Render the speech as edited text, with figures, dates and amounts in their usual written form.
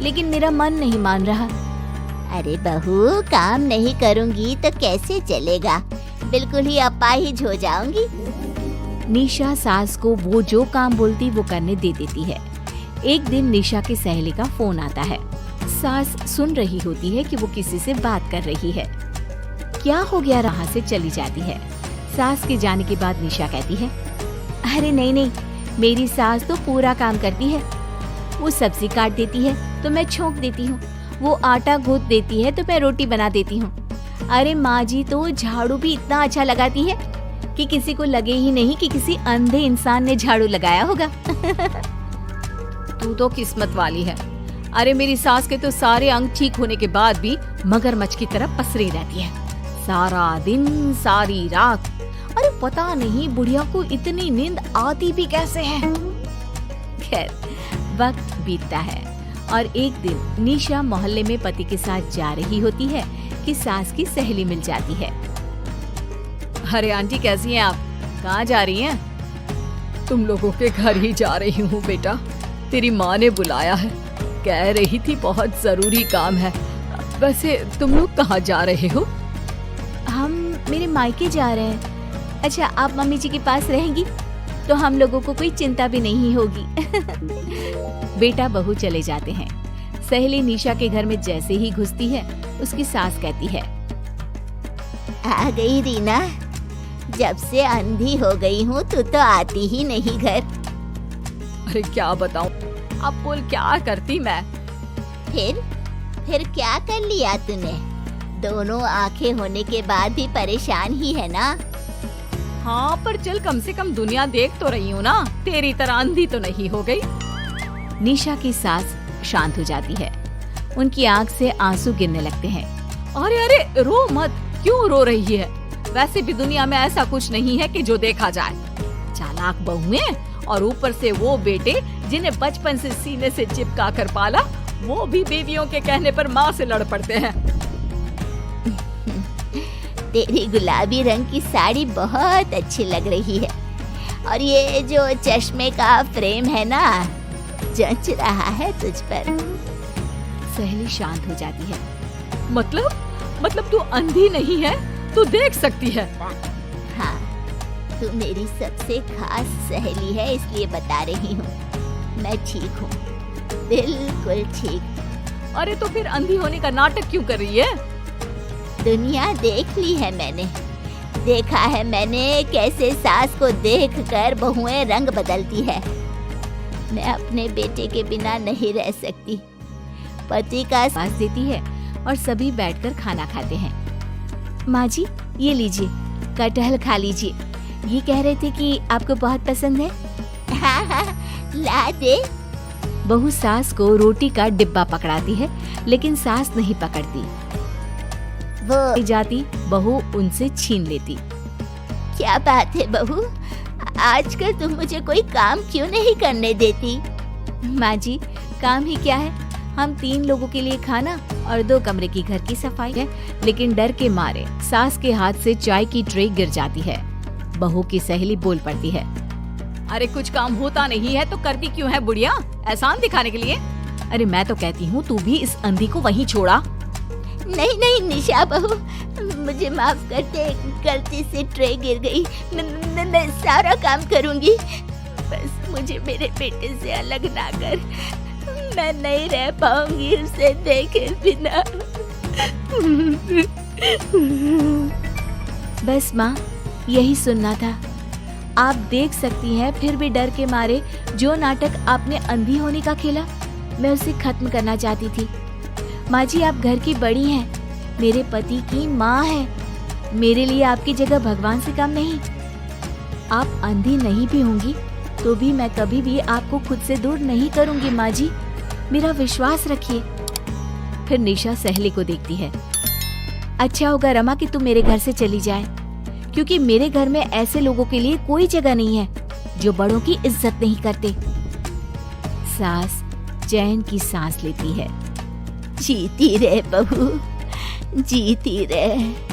लेकिन मेरा मन नहीं मान रहा। अरे बहू, काम नहीं करूंगी तो कैसे चलेगा? बिल्कुल ही अपाहिज हो जाऊंगी। निशा सास को वो जो काम बोलती वो करने दे देती है। एक दिन निशा की सहेली का फोन आता है। सास सुन रही होती है कि वो किसी से बात कर रही है। क्या हो गया, वहाँ से चली जाती है। सास के जाने के बाद निशा कहती है, अरे नहीं, मेरी सास तो पूरा काम करती है। वो सब्जी काट देती है तो मैं छोंक देती हूँ, वो आटा गूंथ देती है तो मैं रोटी बना देती हूँ। अरे माँ जी तो झाड़ू भी इतना अच्छा लगाती है कि किसी को लगे ही नहीं कि किसी अंधे इंसान ने झाड़ू लगाया होगा। तू तो किस्मत वाली है। अरे मेरी सास के तो सारे अंग ठीक होने के बाद भी मगरमच्छ की तरह पसरी रहती है, सारा दिन सारी रात। अरे पता नहीं बुढ़िया को इतनी नींद आती भी कैसे है। खैर, वक्त बीतता है और एक दिन निशा मोहल्ले में पति के साथ जा रही होती है कि सास की सहेली मिल जाती है। अरे आंटी, कैसी हैं आप? कहाँ जा रही हैं? तुम लोगों के घर ही जा रही हूँ बेटा। तेरी माँ ने बुलाया है, कह रही थी बहुत जरूरी काम है। वैसे तुम लोग कहाँ जा रहे हो? हम मेरे मायके जा रहे हैं। अच्छा, आप मम्मी जी के पास रहेंगी तो हम लोगों को कोई चिंता भी नहीं होगी। बेटा बहू चले जाते हैं। सहेली निशा के घर में जैसे ही घुसती है, उसकी सास कहती है, आ गई रीना। जब से अंधी हो गई हूँ तू तो आती ही नहीं घर। अरे क्या बताऊं, अब बोल क्या करती मैं। फिर क्या कर लिया तूने? दोनों आंखें होने के बाद भी परेशान ही है ना? हाँ, पर चल कम से कम दुनिया देख तो रही हूँ ना, तेरी तरह अंधी तो नहीं हो गई। निशा की सास शांत हो जाती है। उनकी आंख से आंसू गिरने लगते हैं। अरे रो मत, क्यों रो रही है? वैसे भी दुनिया में ऐसा कुछ नहीं है कि जो देखा जाए। चालाक बहुएं और ऊपर से वो बेटे जिन्हें बचपन से सीने से चिपका कर पाला, वो भी बीवियों के कहने पर माँ से लड़ पड़ते हैं। तेरी गुलाबी रंग की साड़ी बहुत अच्छी लग रही है और ये जो चश्मे का फ्रेम है ना, जच रहा है तुझ पर। सहेली शांत हो जाती है। मतलब तू अंधी नहीं है, तू देख सकती है। हाँ, तू मेरी सबसे खास सहेली है, इसलिए बता रही हूँ। मैं ठीक हूँ, बिल्कुल ठीक। अरे तो फिर अंधी होने का नाटक क्यों कर रही है? दुनिया देख ली है मैंने। देखा है मैंने कैसे सास को देखकर बहुएं रंग बदलती है। मैं अपने बेटे के बिना नहीं रह सकती। पति का सास देती है और सभी बैठकर खाना खाते हैं। माँ जी, ये लीजिए, कटहल खा लीजिए। ये कह रहे थे कि आपको बहुत पसंद है। हाँ, ला दे। बहू सास को रोटी का डिब्बा पकड़ाती है, लेकिन सास नहीं पकड़ती। वो जाती बहू उनसे छीन लेती। क्या बात है बहू, आजकल तुम मुझे कोई काम क्यों नहीं करने देती? माँ जी, काम ही क्या है, हम 3 लोगों के लिए खाना और 2 कमरे की घर की सफाई है। लेकिन डर के मारे सास के हाथ से चाय की ट्रे गिर जाती है। बहू की सहेली बोल पड़ती है, अरे कुछ काम होता नहीं है तो करती क्यों है बुढ़िया, एहसान दिखाने के लिए? अरे मैं तो कहती हूँ तू भी इस अंधी को वहीं छोड़ा। नहीं निशा बहू, मुझे माफ कर दे, गलती से ट्रे गिर गई। मैं सारा काम करूँगी, बस मुझे मेरे बेटे से अलग ना कर। मैं नहीं रह पाऊंगी उसे देखे बिना। बस माँ, यही सुनना था। आप देख सकती हैं, फिर भी डर के मारे जो नाटक आपने अंधी होने का खेला, मैं उसे खत्म करना चाहती थी। माँ जी, आप घर की बड़ी हैं, मेरे पति की माँ है। मेरे लिए आपकी जगह भगवान से कम नहीं। आप अंधी नहीं भी होंगी तो भी मैं कभी भी आपको खुद से दूर नहीं करूंगी। माँ जी, मेरा विश्वास रखिए। फिर निशा सहेली को देखती है। अच्छा होगा रमा कि तुम मेरे घर से चली जाए, क्योंकि मेरे घर में ऐसे लोगों के लिए कोई जगह नहीं है जो बड़ों की इज्जत नहीं करते। सास चैन की सांस लेती है। जीती रहे बहू, जीती रहे।